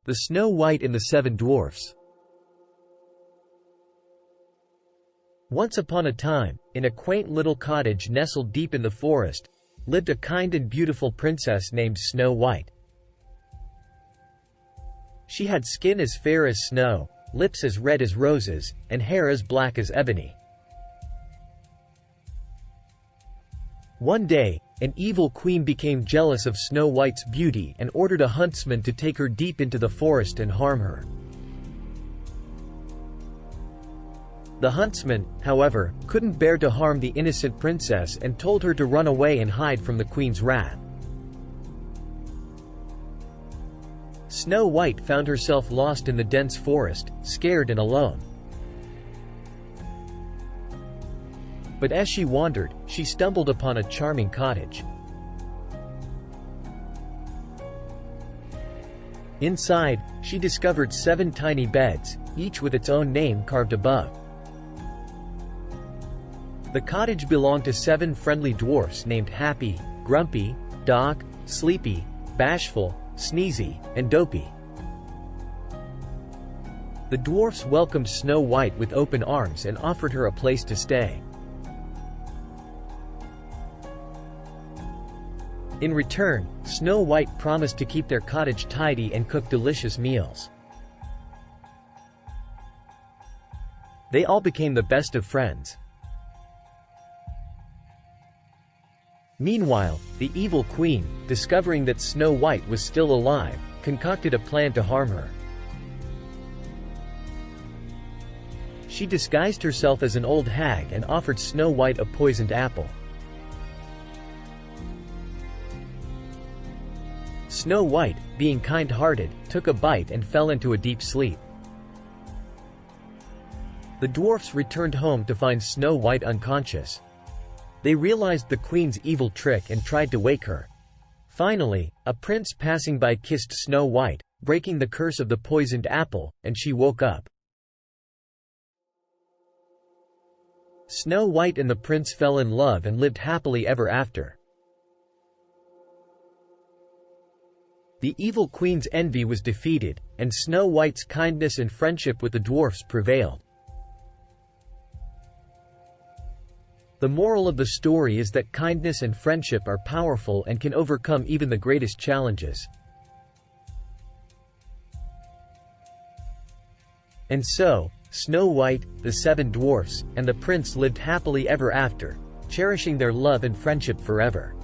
The Snow White and the Seven Dwarfs. Once upon a time, in a quaint little cottage nestled deep in the forest, lived a kind and beautiful princess named Snow White. She had skin as fair as snow, lips as red as roses, and hair as black as ebony. One day, an evil queen became jealous of Snow White's beauty and ordered a huntsman to take her deep into the forest and harm her. The huntsman, however, couldn't bear to harm the innocent princess and told her to run away and hide from the queen's wrath. Snow White found herself lost in the dense forest, scared and alone. But as she wandered, she stumbled upon a charming cottage. Inside, she discovered 7 tiny beds, each with its own name carved above. The cottage belonged to 7 friendly dwarfs named Happy, Grumpy, Doc, Sleepy, Bashful, Sneezy, and Dopey. The dwarfs welcomed Snow White with open arms and offered her a place to stay. In return, Snow White promised to keep their cottage tidy and cook delicious meals. They all became the best of friends. Meanwhile, the evil queen, discovering that Snow White was still alive, concocted a plan to harm her. She disguised herself as an old hag and offered Snow White a poisoned apple. Snow White, being kind-hearted, took a bite and fell into a deep sleep. The dwarfs returned home to find Snow White unconscious. They realized the queen's evil trick and tried to wake her. Finally, a prince passing by kissed Snow White, breaking the curse of the poisoned apple, and she woke up. Snow White and the prince fell in love and lived happily ever after. The evil queen's envy was defeated, and Snow White's kindness and friendship with the dwarfs prevailed. The moral of the story is that kindness and friendship are powerful and can overcome even the greatest challenges. And so, Snow White, the 7 dwarfs, and the prince lived happily ever after, cherishing their love and friendship forever.